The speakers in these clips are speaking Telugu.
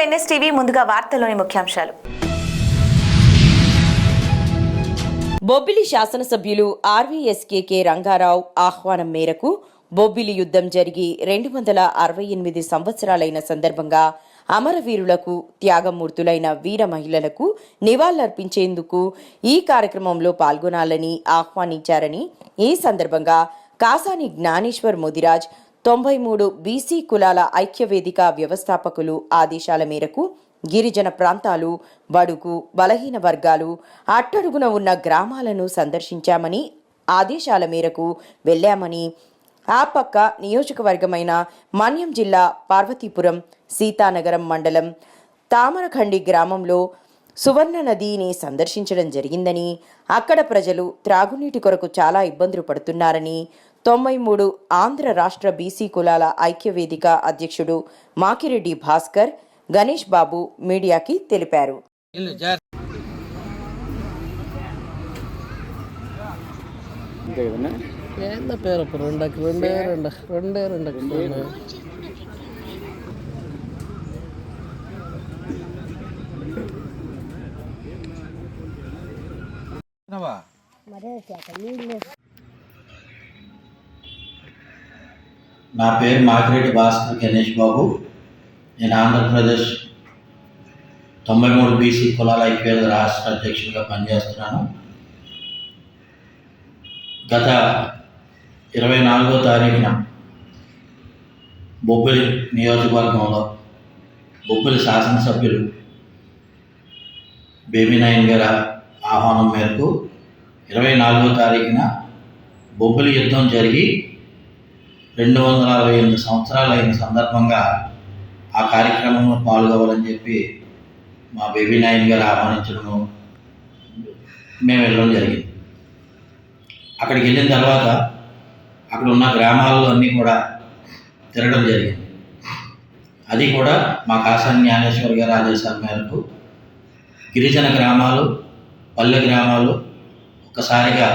ఎన్ఎస్టీవీ ముందుగా వార్తల్లోని ముఖ్యాంశాలు. బొబ్బిలి శాసనసభ్యులు ఆర్వీఎస్కే రంగారావు ఆహ్వానం మేరకు బొబ్బిలి యుద్ధం జరిగి 268 సంవత్సరాలైన సందర్భంగా అమరవీరులకు, త్యాగమూర్తులైన వీర మహిళలకు నివాళులర్పించేందుకు ఈ కార్యక్రమంలో పాల్గొనాలని ఆహ్వానించారని, ఈ సందర్భంగా కాసాని జ్ఞానేశ్వర్ ముదిరాజ్ 93 బీసీ కులాల ఐక్యవేదిక వ్యవస్థాపకులు ఆదేశాల మేరకు గిరిజన ప్రాంతాలు, బడుగు, బలహీన వర్గాలు, అట్టడుగున ఉన్న గ్రామాలను సందర్శించామని, ఆదేశాల మేరకు వెళ్లామని, ఆ పక్క నియోజకవర్గమైన మన్యం జిల్లా పార్వతీపురం సీతానగరం మండలం తామరఖండి గ్రామంలో సువర్ణ నదిని సందర్శించడం జరిగిందని, అక్కడ ప్రజలు త్రాగునీటి కొరకు చాలా ఇబ్బందులు పడుతున్నారని 93 ఆంధ్ర రాష్ట్ర బీసీ కులాల ఐక్యవేదిక అధ్యక్షుడు మాకిరెడ్డి భాస్కర్, గణేష్ బాబు మీడియాకి తెలిపారు. నా పేరు మాకిరెడ్డి భాస్కర్ గణేష్ బాబు. నేను ఆంధ్రప్రదేశ్ 93 బీసీ కులాల ఐక్యవేదిక రాష్ట్ర అధ్యక్షుడిగా పనిచేస్తున్నాను. గత 24వ తారీఖున బొబ్బిలి నియోజకవర్గంలో బొబ్బిలి శాసనసభ్యులు బేబీనాయన్ గారి ఆహ్వానం మేరకు 24వ తారీఖున బొబ్బిలి యుద్ధం జరిగి 268 సంవత్సరాలైన సందర్భంగా ఆ కార్యక్రమంలో పాల్గొవాలని చెప్పి మా బేబీనాయన్ గారు ఆహ్వానించడం మేము వెళ్ళడం జరిగింది. అక్కడికి వెళ్ళిన తర్వాత అక్కడ ఉన్న గ్రామాల్లో అన్నీ కూడా తిరగడం జరిగింది. అది కూడా మా కాసాని జ్ఞానేశ్వర్ గారి ఆదేశాల మేరకు గిరిజన గ్రామాలు, పల్లె గ్రామాలు ఒక్కసారిగా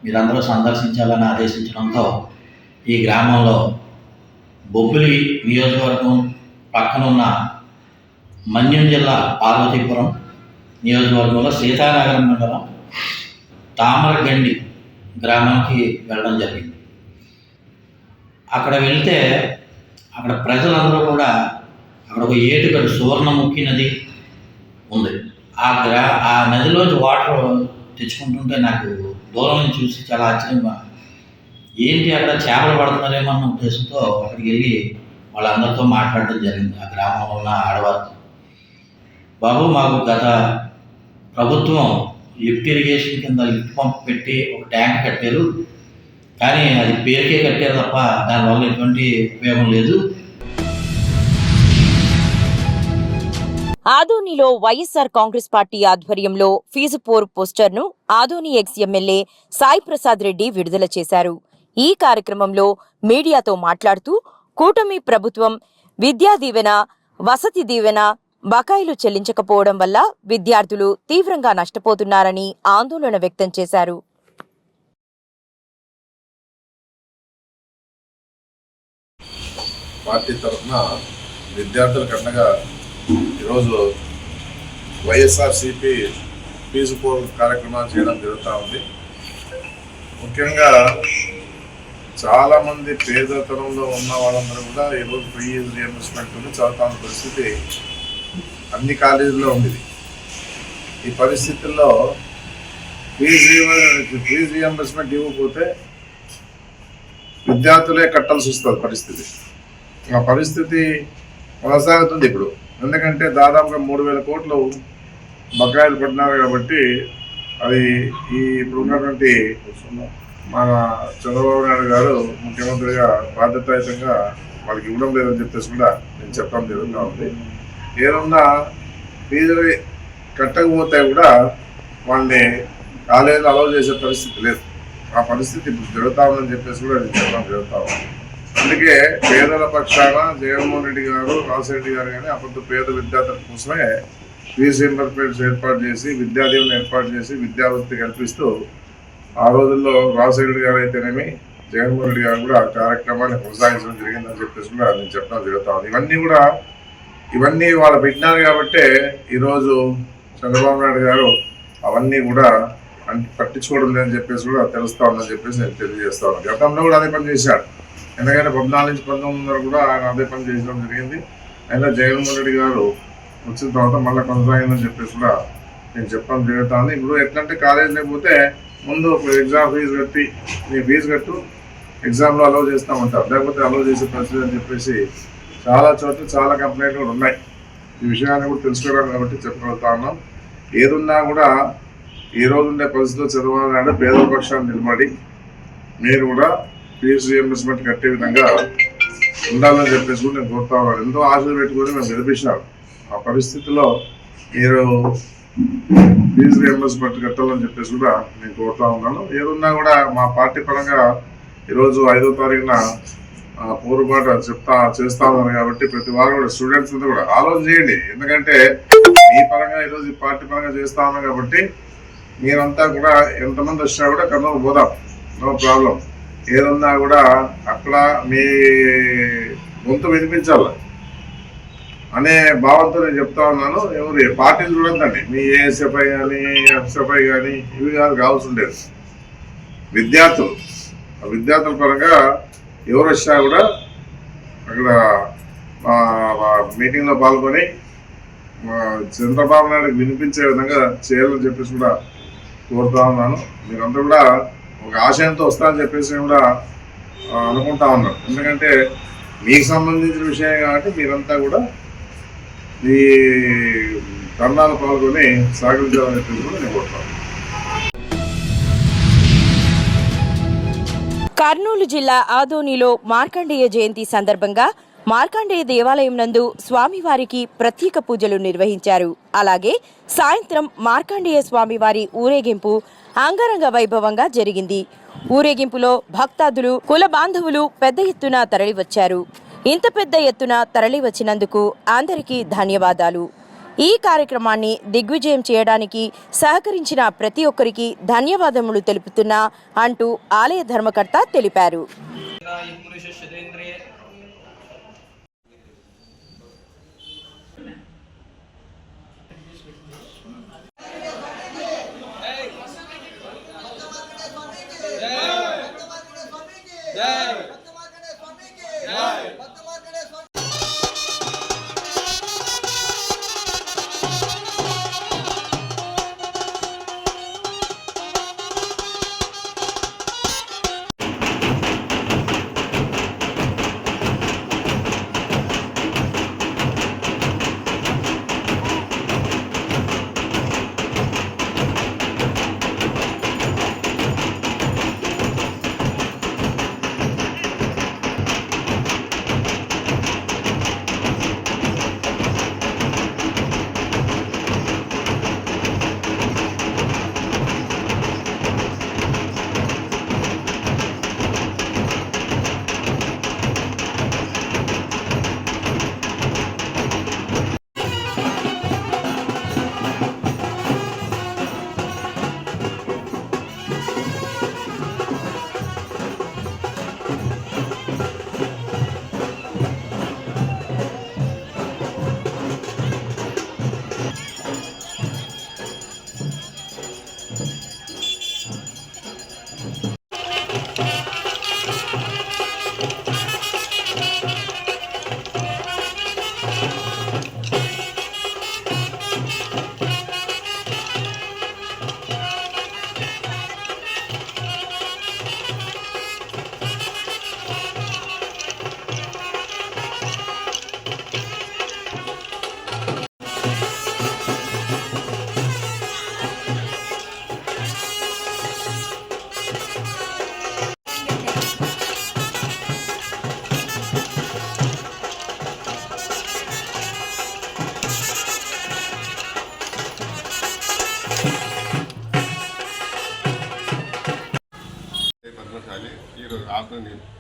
మీరందరూ సందర్శించాలని ఆదేశించడంతో ఈ గ్రామంలో బొబ్బిలి నియోజకవర్గం పక్కనున్న మన్యం జిల్లా పార్వతీపురం నియోజకవర్గంలో సీతానగరం మండలం తామరగండి గ్రామానికి వెళ్ళడం జరిగింది. అక్కడ వెళ్తే అక్కడ ప్రజలందరూ కూడా అక్కడ ఒక ఏటుగడు సువర్ణముఖి నది ఉంది. ఆ నదిలోంచి వాటర్ తెచ్చుకుంటుంటే నాకు దూరం నుంచి చూసి చాలా ఆశ్చర్యంగా, ఏంటి అక్కడ చేపలు పడుతున్నారేమో అన్న ఉద్దేశంతో అక్కడికి వెళ్ళి వాళ్ళందరితో మాట్లాడడం జరిగింది. ఆ గ్రామంలో ఉన్న ఆడవారితో, బాబు మాకు గత ప్రభుత్వం లిఫ్ట్ ఇరిగేషన్ కింద లిఫ్ట్ పంప్ పెట్టి ఒక ట్యాంక్ కట్టారు, కానీ అది పేరుకే కట్టారు తప్ప దానివల్ల ఎటువంటి ఉపయోగం లేదు. ఆదోనిలో వైఎస్ఆర్ కాంగ్రెస్ పార్టీ ఆధ్వర్యంలో ఫీజు పోస్టర్ను ఆదోని ఎక్స్ ఎమ్మెల్యే సాయి ప్రసాద్ రెడ్డి విడుదల చేశారు. ఈ కార్యక్రమంలో మీడియాతో మాట్లాడుతూ కూటమి ప్రభుత్వం విద్యా దీవెన, వసతి దీవెన బకాయిలు చెల్లించకపోవడం వల్ల విద్యార్థులు తీవ్రంగా నష్టపోతున్నారని ఆందోళన వ్యక్తం చేశారు. పార్టీ తరఫున విద్యార్థులకు అండగా ఈరోజు వైఎస్ఆర్సీపీ ఫీజు కార్యక్రమాలు చేయడం జరుగుతూ ఉంది. ముఖ్యంగా చాలామంది పేదతనంలో ఉన్న వాళ్ళందరూ కూడా ఈరోజు ఫీజు రియంబర్స్మెంట్ చదువుతున్న పరిస్థితి అన్ని కాలేజీల్లో ఉంది. ఈ పరిస్థితుల్లో ఫీజు రియంబర్స్మెంట్ ఇవ్వకపోతే విద్యార్థులే కట్టాల్సి వస్తుంది పరిస్థితి. ఆ పరిస్థితి కొనసాగుతుంది ఇప్పుడు. ఎందుకంటే దాదాపుగా 3,000 కోట్లు బకాయిలు పడినారు కాబట్టి అది ఇప్పుడు ఉన్నటువంటి మన చంద్రబాబు నాయుడు గారు ముఖ్యమంత్రిగా బాధ్యతాయుతంగా వాళ్ళకి ఇవ్వడం లేదని చెప్పేసి కూడా నేను చెప్పడం జరుగుతూ ఉంది. ఏదన్నా ఫీజులు కట్టకపోతే కూడా వాళ్ళని కాలేజీలో అలౌ చేసే పరిస్థితి లేదు. ఆ పరిస్థితి ఇప్పుడు జరుగుతూ ఉందని చెప్పేసి కూడా నేను చెప్పడం జరుగుతూ ఉంది. అందుకే పేదల పక్షాన జగన్మోహన్ రెడ్డి గారు, రాజశేఖర గారు కానీ అప్పుడు పేద విద్యార్థుల కోసమే ఫీజు రియంబర్స్మెంట్స్ ఏర్పాటు చేసి, విద్యాదీవెనలు ఏర్పాటు చేసి, విద్యావృత్తి కల్పిస్తూ ఆ రోజుల్లో రాజశేఖర గారు అయితేనేమి, జగన్మోహన్ రెడ్డి గారు కూడా కార్యక్రమాన్ని కొనసాగించడం జరిగిందని చెప్పేసి కూడా నేను చెప్పడం జరుగుతూ ఉంది. ఇవన్నీ కూడా ఇవన్నీ వాళ్ళు పెట్టినారు కాబట్టే ఈరోజు చంద్రబాబు నాయుడు గారు అవన్నీ కూడా పట్టించుకోవడం లేదని చెప్పేసి కూడా తెలుస్తా ఉందని చెప్పేసి నేను తెలియజేస్తా ఉన్నాను. గతంలో కూడా అదే పని చేశాడు. ఎందుకంటే 14 నుంచి 19 కూడా ఆయన అదే పని చేయడం జరిగింది. అయినా జగన్మోహన్ రెడ్డి గారు వచ్చిన తర్వాత మళ్ళీ కొనసాగిందని చెప్పేసి కూడా నేను చెప్పడం జరుగుతుంది. ఇప్పుడు ఎట్లంటే కాలేజ్ లేకపోతే ముందు ఎగ్జామ్ ఫీజు కట్టి నీ ఫీజు కట్టు ఎగ్జామ్లో అలౌ చేస్తామంటారు, లేకపోతే అలౌ చేసే పరిస్థితి అని చెప్పేసి చాలా చోట్ల చాలా కంప్లైంట్లు కూడా ఉన్నాయి. ఈ విషయాన్ని కూడా తెలుసుకోవడం కాబట్టి చెప్పగలుగుతా ఉన్నాం. ఏదున్నా కూడా ఈ రోజు ఉండే పరిస్థితిలో చంద్రబాబు నాయుడు పేదల పక్షాన్ని నిలబడి మీరు కూడా ఫీజు రీఎంబర్స్మెంట్ కట్టే విధంగా ఉండాలని చెప్పేసి కూడా నేను కోరుతా ఉన్నాను. ఎంతో ఆశలు పెట్టుకొని మేము గెలిపించినాం. ఆ పరిస్థితిలో మీరు ఫీజు రీఎంబర్స్మెంట్ కట్టాలని చెప్పేసి కూడా నేను కోరుతా ఉన్నాను. ఏదున్నా కూడా మా పార్టీ పరంగా ఈరోజు 5వ తారీఖున పోరుబాట చేస్తా ఉన్నారు కాబట్టి ప్రతి వారు కూడా స్టూడెంట్స్ అంతా కూడా ఆలోచన చేయండి. ఎందుకంటే మీ పరంగా ఈరోజు ఈ పార్టీ పరంగా చేస్తా ఉన్నాం కాబట్టి మీరంతా కూడా ఎంతమంది వచ్చినా కూడా కర్నూలు పోదాం, నో ప్రాబ్లం. ఏదన్నా కూడా అక్కడ మీ గొంతు వినిపించాలి అనే భావంతో నేను చెప్తా ఉన్నాను. ఎవరు పార్టీలు చూడొద్దండి, మీ ఏఎస్ఎఫ్ఐ కానీ ఎఫ్ఎఫ్ఐ కానీ ఇవి కాదు కావాల్సి ఉండేది. విద్యార్థుల పరంగా ఎవరు వచ్చినా కూడా అక్కడ మీటింగ్లో పాల్గొని చంద్రబాబు నాయుడుకి వినిపించే విధంగా చేయాలని చెప్పేసి కూడా కోరుతా ఉన్నాను. మీరంతా కూడా ఒక ఆశయంతో వస్తారని చెప్పేసి కూడా అనుకుంటా ఉన్నాను. ఎందుకంటే మీకు సంబంధించిన విషయం కాబట్టి మీరంతా కూడా ఈ ధర్నాలు పాల్గొని సహకరించాలని చెప్పేసి కూడా నేను కోరుతాను. కర్నూలు జిల్లా ఆదోనిలో మార్కండేయ జయంతి సందర్భంగా మార్కండేయ దేవాలయం నందు స్వామివారికి ప్రత్యేక పూజలు నిర్వహించారు. అలాగే సాయంత్రం మార్కండేయ స్వామివారి ఊరేగింపు అంగరంగ వైభవంగా జరిగింది. ఊరేగింపులో భక్తాదులు, కుల బాంధవులు పెద్ద ఎత్తున తరలివచ్చారు. ఇంత పెద్ద ఎత్తున తరలివచ్చినందుకు అందరికీ ధన్యవాదాలు. ఈ కార్యక్రమాన్ని దిగ్విజయం చేయడానికి సహకరించిన ప్రతి ఒక్కరికి ధన్యవాదములు తెలుపుతున్నా అంటూ ఆలయ ధర్మకర్త తెలిపారు.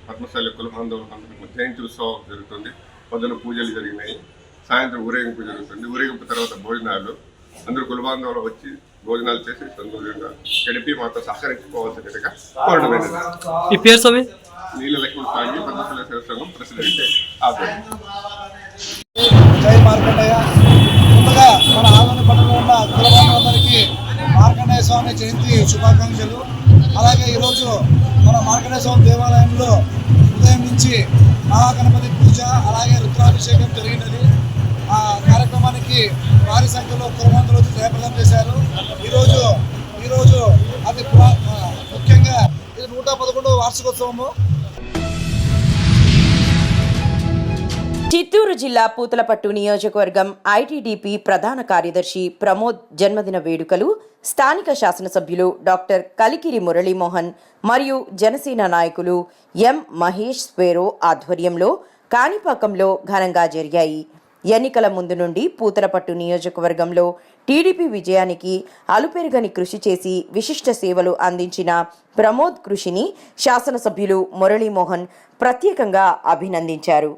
పద్మశాలి కుల బాంధవులకు జయంతి ఉత్సవం జరుగుతుంది. పొద్దున పూజలు జరిగినాయి, సాయంత్రం ఊరేగింపు జరుగుతుంది. ఊరేగింపు తర్వాత భోజనాలు, అందరూ కుల బాంధవులు వచ్చి భోజనాలు చేసి సంతోషంగా గడిపి మాతో సహకరించుకోవాల్సినట్టుగా కోరడమైనది. ఈ పేరు స్వామి నీళ్ళ లక్ష్మణ స్వామి పద్మశాలి సేవ సంఘం ప్రెసిడెంట్ ఆధ్వర్యం. మార్కండయ్య. ముందుగా మన ఆదోని పట్టణంలో ఉన్న కులబాంధవులందరికీ మార్కండేయ స్వామి జయంతి శుభాకాంక్షలు. అలాగే ఈరోజు మన మార్కండేయ స్వామి దేవాలయంలో ఉదయం నుంచి మహాగణపతి పూజ అలాగే రుద్రాభిషేకం జరిగినది. ఆ కార్యక్రమానికి భారీ సంఖ్యలో కులబాంధవులు వచ్చి జయప్రదం చేశారు. ఈరోజు అది ముఖ్యంగా ఇది 111వ వార్షికోత్సవము. చిత్తూరు జిల్లా పూతలపట్టు నియోజకవర్గం ఐటీడీపీ ప్రధాన కార్యదర్శి ప్రమోద్ జన్మదిన వేడుకలు స్థానిక శాసనసభ్యులు డాక్టర్ కలికిరి మురళీమోహన్ మరియు జనసేన నాయకులు ఎం మహేష్ స్వేరో ఆధ్వర్యంలో కాణిపాకంలో ఘనంగా జరిగాయి. ఎన్నికల ముందు నుండి పూతలపట్టు నియోజకవర్గంలో టీడీపీ విజయానికి అలుపెరుగని కృషి చేసి విశిష్ట సేవలు అందించిన ప్రమోద్ కృషిని శాసనసభ్యులు మురళీమోహన్ ప్రత్యేకంగా అభినందించారు.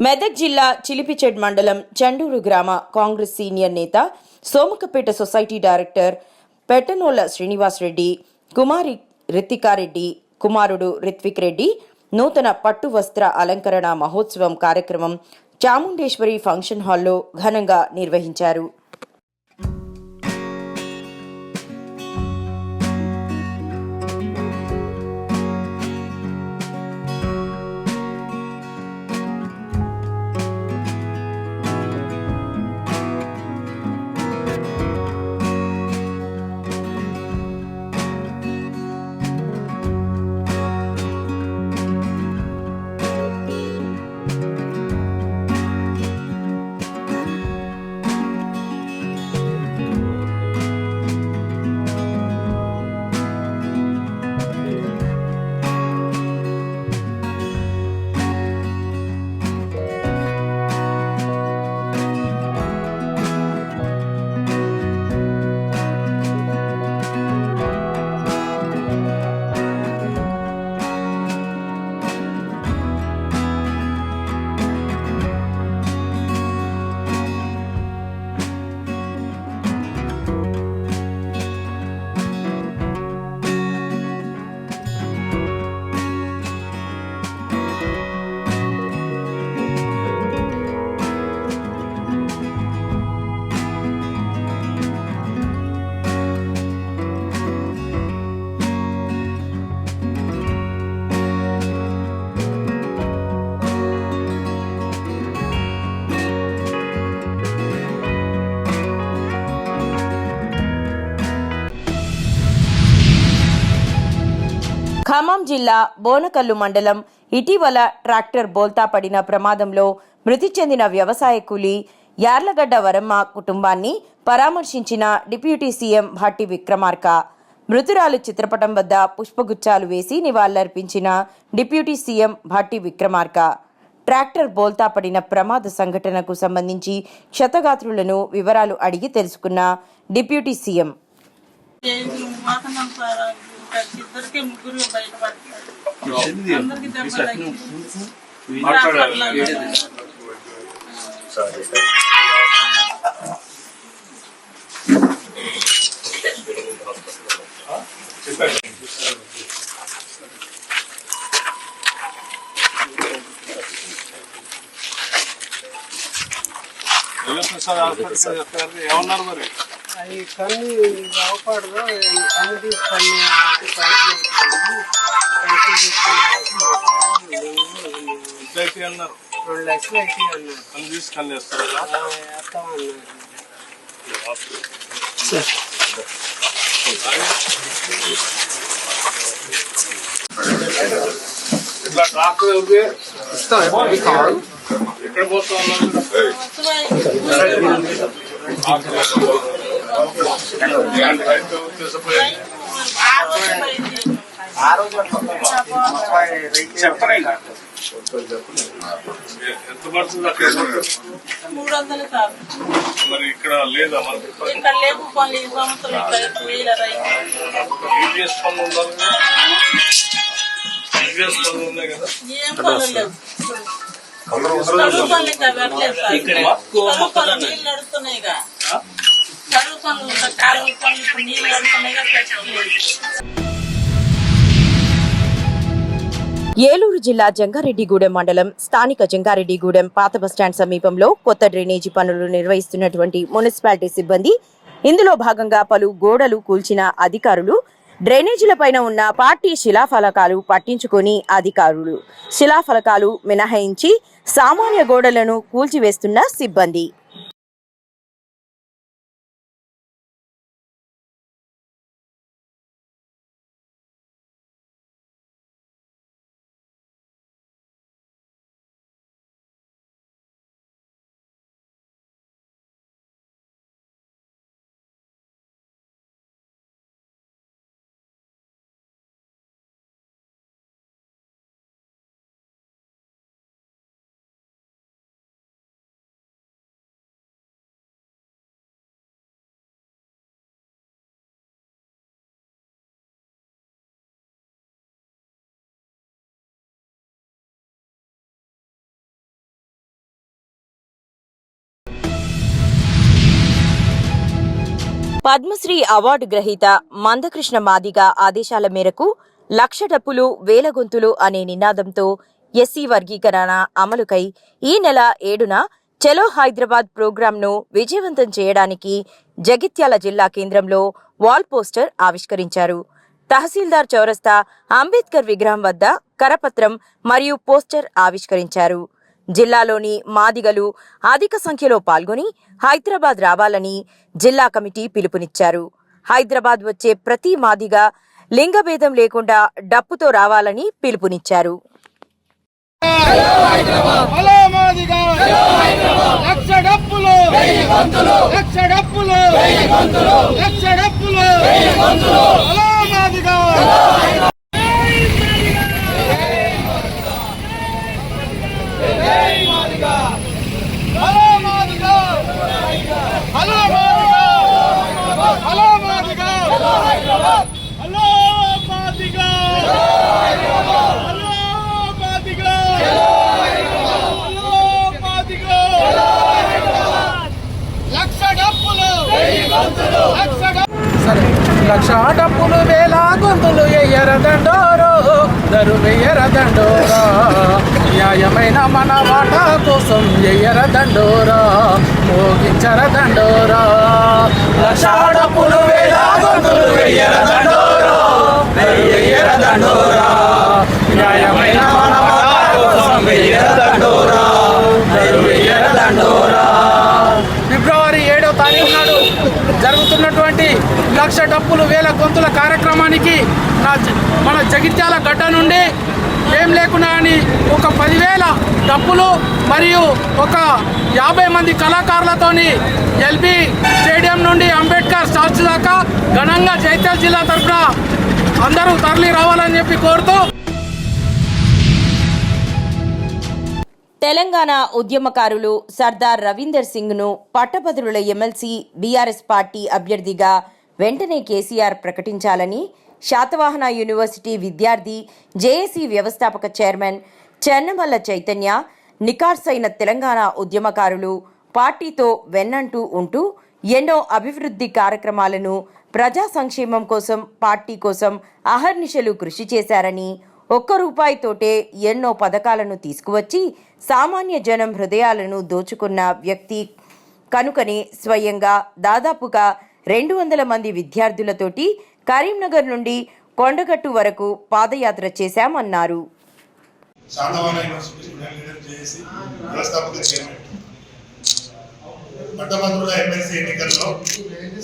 మెదక్ జిల్లా చిలిపిచెడ్ మండలం చండూరు గ్రామ కాంగ్రెస్ సీనియర్ నేత సోమకపేట సొసైటీ డైరెక్టర్ పెట్టనోళ్ల శ్రీనివాస్ రెడ్డి కుమారి రితికారెడ్డి కుమారుడు రిత్విక్ రెడ్డి నూతన పట్టు వస్త్ర అలంకరణ మహోత్సవం కార్యక్రమం చాముండేశ్వరి ఫంక్షన్ హాల్లో ఘనంగా నిర్వహించారు. ఖమ్మం జిల్లా బోనకల్లు మండలం ఇటీవల ట్రాక్టర్ బోల్తా పడిన ప్రమాదంలో మృతి చెందిన వ్యవసాయ కూలీ యార్లగడ్డ వరమ్మ కుటుంబాన్ని పరామర్శించిన డిప్యూటీ సీఎం భట్టి విక్రమార్క. మృతురాలు చిత్రపటం వద్ద పుష్పగుచ్చాలు వేసి నివాళులర్పించిన deputy CM Bhatti Vikramarka. Tractor బోల్తా పడిన ప్రమాద సంఘటనకు సంబంధించి క్షతగాత్రులను వివరాలు అడిగి తెలుసుకున్న డిప్యూటీ సీఎం. ఏమన్నారు మరి అవి కన్ను అవపడదు కన్ను తీసుకొని అన్నారు 2 లక్షలు అయితే అన్నారు కన్ను తీసుకొని వేస్తారా ఇట్లా డాక్టర్ ఎక్కడ పోతా ఉన్నారు చెప్పరా ఎంత పడుతుంది అక్కడ 300 సార్ మరి ఇక్కడ లేదా ఇక్కడ లేవు కొన్ని సంవత్సరాలు ఉన్నాయి కదా ఏం పనులు లేవు కరువు పనులు నీళ్ళు నడుస్తున్నాయిగా కరువు పనులు కాలువ పనులు ఇప్పుడు నీళ్ళు నడుస్తున్నాయిగా ఏలూరు జిల్లా జంగారెడ్డిగూడెం మండలం స్థానిక జంగారెడ్డిగూడెం పాత బస్టాండ్ సమీపంలో కొత్త డ్రైనేజీ పనులు నిర్వహిస్తున్నటువంటి మున్సిపాలిటీ సిబ్బంది ఇందులో భాగంగా పలు గోడలు కూల్చిన అధికారులు డ్రైనేజీలపైన ఉన్న పార్టీ శిలాఫలకాలు పట్టించుకొని అధికారులు శిలాఫలకాలు మినహాయించి సామాన్య గోడలను కూల్చివేస్తున్న సిబ్బంది. పద్మశ్రీ అవార్డు గ్రహీత మందకృష్ణ మాదిగ ఆదేశాల మేరకు 1,00,000 డప్పులు 1,000 గొంతులు అనే నినాదంతో ఎస్సీ వర్గీకరణ అమలుకై ఈ నెల 7న చలో హైదరాబాద్ ప్రోగ్రాంను విజయవంతం చేయడానికి జగిత్యాల జిల్లా కేంద్రంలో వాల్ పోస్టర్ ఆవిష్కరించారు. తహసీల్దార్ చౌరస్తా అంబేద్కర్ విగ్రహం వద్ద కరపత్రం మరియు పోస్టర్ ఆవిష్కరించారు. జిల్లాలోని మాదిగలు అధిక సంఖ్యలో పాల్గొని హైదరాబాద్ రావాలని జిల్లా కమిటీ పిలుపునిచ్చారు. హైదరాబాద్ వచ్చే ప్రతి మాదిగ లింగభేదం లేకుండా డప్పుతో రావాలని పిలుపునిచ్చారు. లక్ష డప్పులు 1,000 గొంతులు ఎయ్యరదండోరో దరు వెయ్యరదండోరా న్యాయమైన మన వాటా కోసం ఎయ్యరదండోరా మోగించరదండోరా లక్ష డప్పులు 1,000 గొంతులు ఎయ్యరదండోరా దరు వెయ్యరదండోరా న్యాయమైన మన వాటా కోసం ఎయ్యరదండోరా దరు వెయ్యరదండోరా. ఫిబ్రవరి 7వ తారీఖు నాడు జరుగుతున్నటువంటి 1,00,000 డప్పులు 1,000 గొంతుల కార్యక్రమానికి మన జగిత్యాల గడ్డ నుండి ఏం లేకున్నా అని ఒక 10,000 డప్పులు మరియు ఒక 50 మంది కళాకారులతోని ఎల్బీ స్టేడియం నుండి అంబేద్కర్ స్టాచ్యూ దాకా ఘనంగా జగిత్యాల జిల్లా తరఫున అందరూ తరలి రావాలని చెప్పి కోరుతూ తెలంగాణ ఉద్యమకారులు సర్దార్ రవీందర్ సింగ్ను పట్టభద్రుల ఎమ్మెల్సీ బీఆర్ఎస్ పార్టీ అభ్యర్థిగా వెంటనే కేసీఆర్ ప్రకటించాలని శాతవాహన యూనివర్సిటీ విద్యార్థి జేఏసీ వ్యవస్థాపక చైర్మన్ చెన్నమల్ల చైతన్య, నికార్సైన తెలంగాణ ఉద్యమకారులు పార్టీతో వెన్నంటూ ఉంటూ ఎన్నో అభివృద్ధి కార్యక్రమాలను ప్రజా సంక్షేమం కోసం పార్టీ కోసం అహర్నిశలు కృషి చేశారని, ఒక్క రూపాయితోటే ఎన్నో పథకాలను తీసుకువచ్చి సామాన్య జనం హృదయాలను దోచుకున్న వ్యక్తి కనుకనే స్వయంగా దాదాపుగా 200 మంది విద్యార్థులతోటి కరీంనగర్ నుండి కొండగట్టు వరకు పాదయాత్ర చేశామన్నారు. Satavahana university student leader JAC వ్యవస్థాపక చైర్మన్. పట్టభద్రుల ఎమ్మెల్సీ ఎన్నికల్లో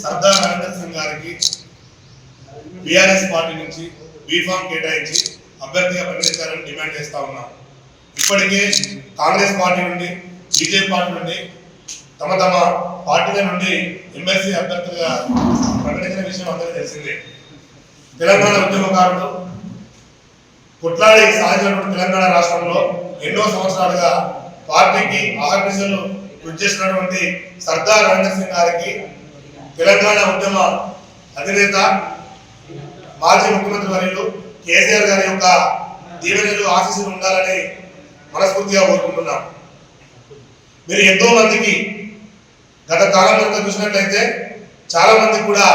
సర్దార్ రవీందర్ సింగ్ గారికి బీఆర్ఎస్ పార్టీ నుంచి బీఫామ్ కేటాయించి అభ్యర్థిగా ప్రకటించాలని డిమాండ్ చేస్తా ఉన్నాం. ఇప్పటికే కాంగ్రెస్ పార్టీ నుండి, బీజేపీ పార్టీ నుండి తమ పార్టీల నుండి ఎమ్మెల్సీ అభ్యర్థులుగా ప్రకటించిన విషయం అందరికీ తెలిసిందే. తెలంగాణ ఉద్యమకారులు కొట్లాడి సాధించినటువంటి తెలంగాణ రాష్ట్రంలో ఎన్నో సంవత్సరాలుగా పార్టీకి అహర్నిశలు కృషి చేసినటువంటి సర్దార్ రవీందర్ సింగ్ గారికి తెలంగాణ ఉద్యమ అధినేత మాజీ ముఖ్యమంత్రి వర్యులు కేసీఆర్ గారి యొక్క దీవెనలు ఆశీస్సులు ఉండాలని మనస్ఫూర్తిగా కోరుకుంటున్నాం. మీరు ఎంతో మందికి గత కాలం కనుక చూసినట్లయితే చాలా మంది కూడా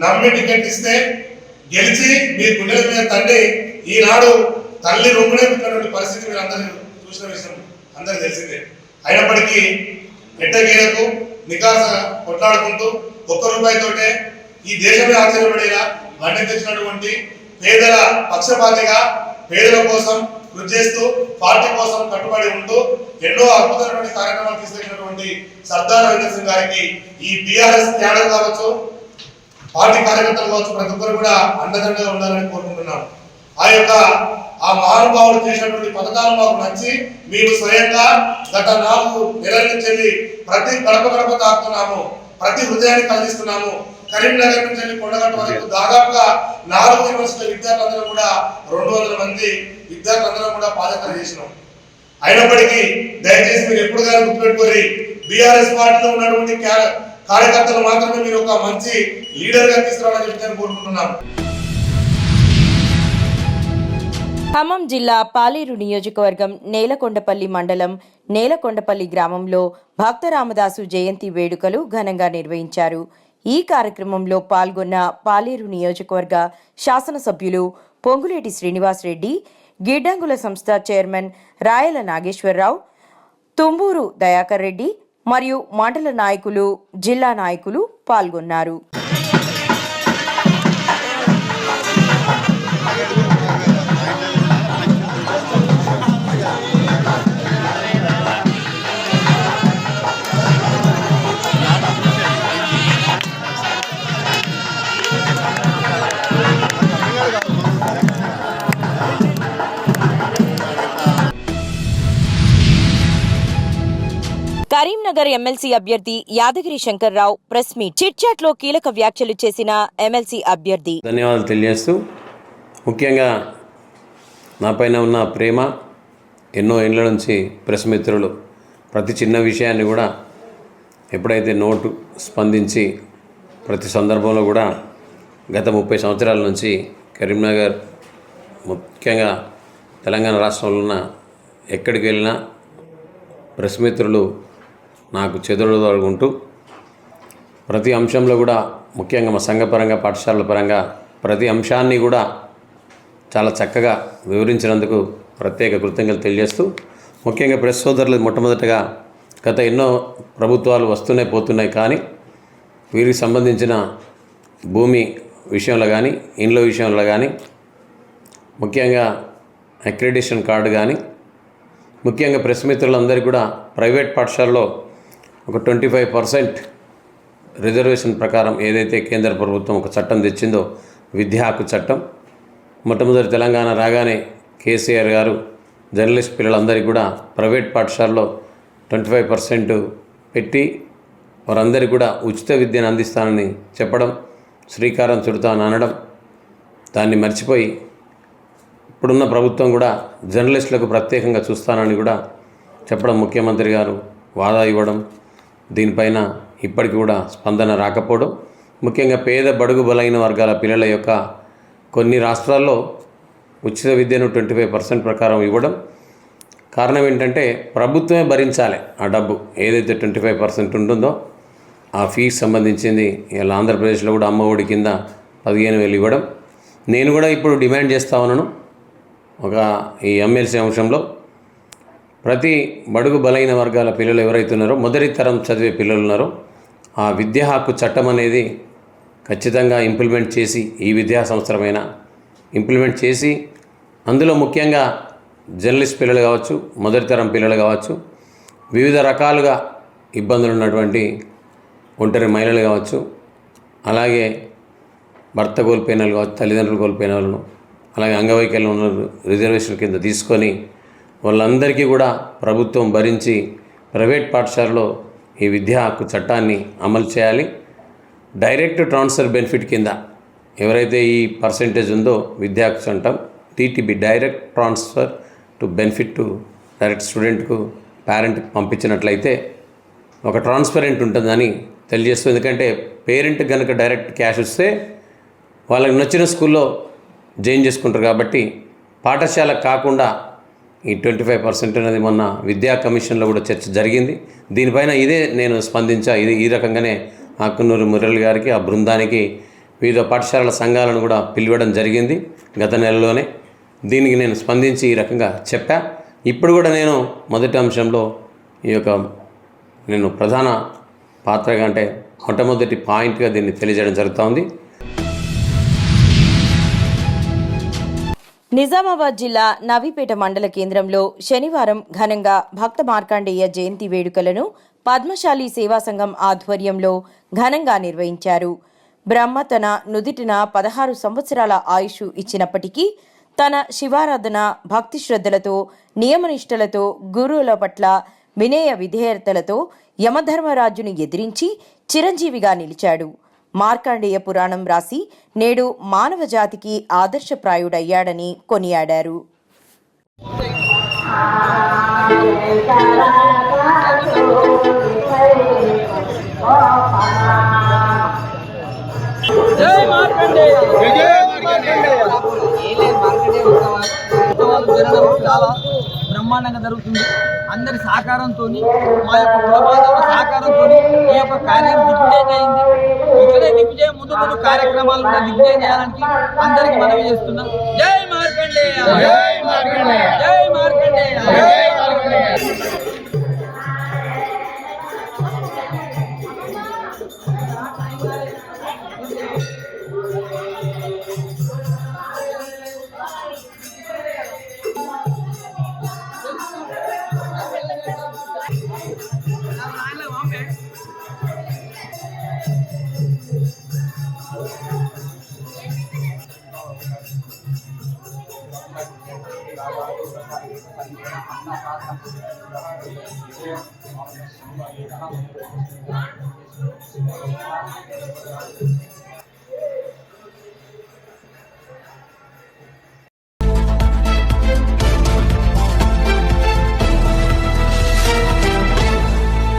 నమ్మి టికెట్ ఇస్తే గెలిచి మీ గుండెల మీద తండ్రి ఈనాడు తల్లి రొమ్మునే పెట్టినటువంటి పరిస్థితి మీరు అందరూ చూసిన విషయం అందరికి తెలిసిందే. అయినప్పటికీ ఎట్టకేలకు నికాస కొట్లాడుకుంటూ ఒక్క రూపాయితోటే ఈ దేశమే ఆశ్చర్యపడేలా గంట తెచ్చినటువంటి పేదల పక్షపాతిగా పేదల కోసం కృషి చేస్తూ పార్టీ కోసం కట్టుబడి ఉంటూ ఎన్నో అద్భుతమైనటువంటి కార్యక్రమాలు తీసుకొచ్చినటువంటి సర్దార్ రవీందర్ సింగ్ గారికి ఈ బీఆర్ఎస్ క్యాడర్ కావచ్చు, పార్టీ కార్యకర్తలు కావచ్చు, ప్రతి ఒక్కరు కూడా అండదండగా ఉండాలని కోరుకుంటున్నాం. ఆ మహానుభావుడు చేసినటువంటి పథకాలు మాకు నచ్చి మేము స్వయంగా గత 4 నెలల నుంచి ప్రతి గడప గడప తాకుతున్నాము, ప్రతి హృదయాన్ని కలిగిస్తున్నాము. కరీంనగర్ నుంచి కొండగట్టు వరకు దాదాపుగా 4 యూనివర్సిటీ విద్యార్థులందరూ కూడా 200 మంది విద్యార్థులందరూ కూడా పాదయాత్ర చేసినాం. అయినప్పటికీ దయచేసి మీరు ఎప్పుడు కానీ గుర్తుపెట్టుకోరి, బీఆర్ఎస్ పార్టీలో ఉన్నటువంటి కార్యకర్తలు మాత్రమే మీరు ఒక మంచి లీడర్ గా తీసుకురావాలని చెప్పి కోరుకుంటున్నాం. ఖమ్మం జిల్లా పాలేరు నియోజకవర్గం నేలకొండపల్లి మండలం నేలకొండపల్లి గ్రామంలో భక్త రామదాసు జయంతి వేడుకలు ఘనంగా నిర్వహించారు. ఈ కార్యక్రమంలో పాల్గొన్న పాలేరు నియోజకవర్గ శాసనసభ్యులు పొంగులేటి శ్రీనివాసరెడ్డి, గిడ్డంగుల సంస్థ చైర్మన్ రాయల నాగేశ్వరరావు, తుంబూరు దయాకర్ రెడ్డి మరియు మండల నాయకులు, జిల్లా నాయకులు పాల్గొన్నారు. కరీంనగర్ ఎమ్మెల్సీ అభ్యర్థి యాదగిరి శంకర్రావు ప్రెస్ మీట్ చిట్చాట్లో కీలక వ్యాఖ్యలు చేసిన ఎమ్మెల్సీ అభ్యర్థి ధన్యవాదాలు తెలియజేస్తూ, ముఖ్యంగా నాపైన ఉన్న ప్రేమ ఎన్నో ఏళ్ళ నుంచి ప్రెస్ మిత్రులు ప్రతి చిన్న విషయాన్ని కూడా ఎప్పుడైతే నోటు స్పందించి ప్రతి సందర్భంలో కూడా గత 30 సంవత్సరాల నుంచి కరీంనగర్ ముఖ్యంగా తెలంగాణ రాష్ట్రంలో ఉన్న ఎక్కడికి వెళ్ళినా ప్రెస్ మిత్రులు నాకు చెదురుదొడుకుంటూ ప్రతి అంశంలో కూడా ముఖ్యంగా మా సంఘపరంగా పాఠశాలల పరంగా ప్రతి అంశాన్ని కూడా చాలా చక్కగా వివరించినందుకు ప్రత్యేక కృతజ్ఞతలు తెలియజేస్తూ, ముఖ్యంగా ప్రెస్ సోదరులు మొట్టమొదటగా గత ఎన్నో ప్రభుత్వాలు వస్తున్నాయి పోతున్నాయి, కానీ వీరికి సంబంధించిన భూమి విషయంలో కానీ ఇండ్ల విషయంలో కానీ ముఖ్యంగా అక్రిడిటేషన్ కార్డు కానీ ముఖ్యంగా ప్రెస్ మిత్రులందరికీ కూడా ప్రైవేట్ పాఠశాలలో ఒక 25% రిజర్వేషన్ ప్రకారం ఏదైతే కేంద్ర ప్రభుత్వం ఒక చట్టం తెచ్చిందో విద్యా హక్కు చట్టం, మొట్టమొదటి తెలంగాణ రాగానే కేసీఆర్ గారు జర్నలిస్ట్ పిల్లలందరికీ కూడా ప్రైవేట్ పాఠశాలలో 25% పెట్టి వారందరికీ కూడా ఉచిత విద్యను అందిస్తానని చెప్పడం, శ్రీకారం చుడతానని అనడం, దాన్ని మర్చిపోయి ఇప్పుడున్న ప్రభుత్వం కూడా జర్నలిస్టులకు ప్రత్యేకంగా చూస్తానని కూడా చెప్పడం, ముఖ్యమంత్రి గారు వాదా ఇవ్వడం, దీనిపైన ఇప్పటికి కూడా స్పందన రాకపోవడం, ముఖ్యంగా పేద బడుగు బలైన వర్గాల పిల్లల యొక్క కొన్ని రాష్ట్రాల్లో ఉచిత విద్యను 25% ప్రకారం ఇవ్వడం. కారణం ఏంటంటే ప్రభుత్వమే భరించాలి ఆ డబ్బు, ఏదైతే 25% ఉంటుందో ఆ ఫీజు సంబంధించింది. ఇలా ఆంధ్రప్రదేశ్లో కూడా అమ్మ ఒడి కింద 15,000 ఇవ్వడం. నేను కూడా ఇప్పుడు డిమాండ్ చేస్తా ఉన్నాను, ఈ ఎమ్మెల్సీ అంశంలో ప్రతి బడుగు బలైన వర్గాల పిల్లలు ఎవరైతే ఉన్నారో, మొదటి తరం చదివే పిల్లలు ఉన్నారో, ఆ విద్యా హక్కు చట్టం అనేది ఖచ్చితంగా ఇంప్లిమెంట్ చేసి, ఈ విద్యా సంవత్సరమైనా ఇంప్లిమెంట్ చేసి, అందులో ముఖ్యంగా జర్నలిస్ట్ పిల్లలు కావచ్చు, మొదటి తరం పిల్లలు కావచ్చు, వివిధ రకాలుగా ఇబ్బందులు ఉన్నటువంటి ఒంటరి మహిళలు కావచ్చు, అలాగే భర్త కోల్పోయిన వాళ్ళు కావచ్చు, తల్లిదండ్రులు కోల్పోయిన వాళ్ళను, అలాగే అంగవైకల్యం ఉన్న రిజర్వేషన్ కింద తీసుకొని వాళ్ళందరికీ కూడా ప్రభుత్వం భరించి ప్రైవేట్ పాఠశాలలో ఈ విద్యా హక్కు చట్టాన్ని అమలు చేయాలి. డైరెక్ట్ ట్రాన్స్ఫర్ బెనిఫిట్ కింద ఎవరైతే ఈ పర్సెంటేజ్ ఉందో విద్యా హక్కు చట్టం TTB, direct transfer to benefit to direct స్టూడెంట్కు పేరెంట్కి పంపించినట్లయితే ఒక ట్రాన్స్పరెంట్ ఉంటుందని తెలియజేస్తుంది. ఎందుకంటే పేరెంట్ కనుక డైరెక్ట్ క్యాష్ వస్తే వాళ్ళకి నచ్చిన స్కూల్లో జాయిన్ చేసుకుంటారు. కాబట్టి పాఠశాల కాకుండా ఈ 25% అనేది మొన్న విద్యా కమిషన్లో కూడా చర్చ జరిగింది. దీనిపైన నేను స్పందించా. ఈ రకంగానే ఆకునూరు మురళి గారికి, ఆ బృందానికి వివిధ పాఠశాలల సంఘాలను కూడా పిలవడం జరిగింది గత నెలలోనే. దీనికి నేను స్పందించి ఈ రకంగా చెప్పా. ఇప్పుడు కూడా నేను మొదటి అంశంలో నేను ప్రధాన పాత్రగా, అంటే మొట్టమొదటి పాయింట్గా దీన్ని తెలియజేయడం జరుగుతోంది. నిజామాబాద్ జిల్లా నవీపేట మండల కేంద్రంలో శనివారం ఘనంగా భక్త మార్కండేయ జయంతి వేడుకలను పద్మశాలి సేవా సంఘం ఆధ్వర్యంలో ఘనంగా నిర్వహించారు. బ్రహ్మ తన నుదిటిన 16 సంవత్సరాల ఆయుష్ ఇచ్చినప్పటికీ తన శివారాధన, భక్తి శ్రద్ధలతో, నియమనిష్టలతో, గురువుల పట్ల వినయ విధేయతలతో యమధర్మరాజును ఎదిరించి చిరంజీవిగా నిలిచాడు. మార్కండేయ పురాణం రాసి నేడు మానవ జాతికి ఆదర్శప్రాయుడయ్యాడని కొనియాడారు. చాలా బ్రహ్మాండంగా జరుగుతుంది. అందరి సహకారంతో, మా యొక్క కులబాంధవుల సహకారంతో ఈ యొక్క కార్యం దిగ్విజయం అయింది. ఇక్కడే దిగ్విజయం, ముందు ముందు కార్యక్రమాలు కూడా దిగ్విజయం చేయడానికి అందరికీ మనవి చేస్తున్నాం. జై మార్కండేయ, జై మార్కండేయ, జై మార్కండేయ, జై మార్కండేయ. Thank you.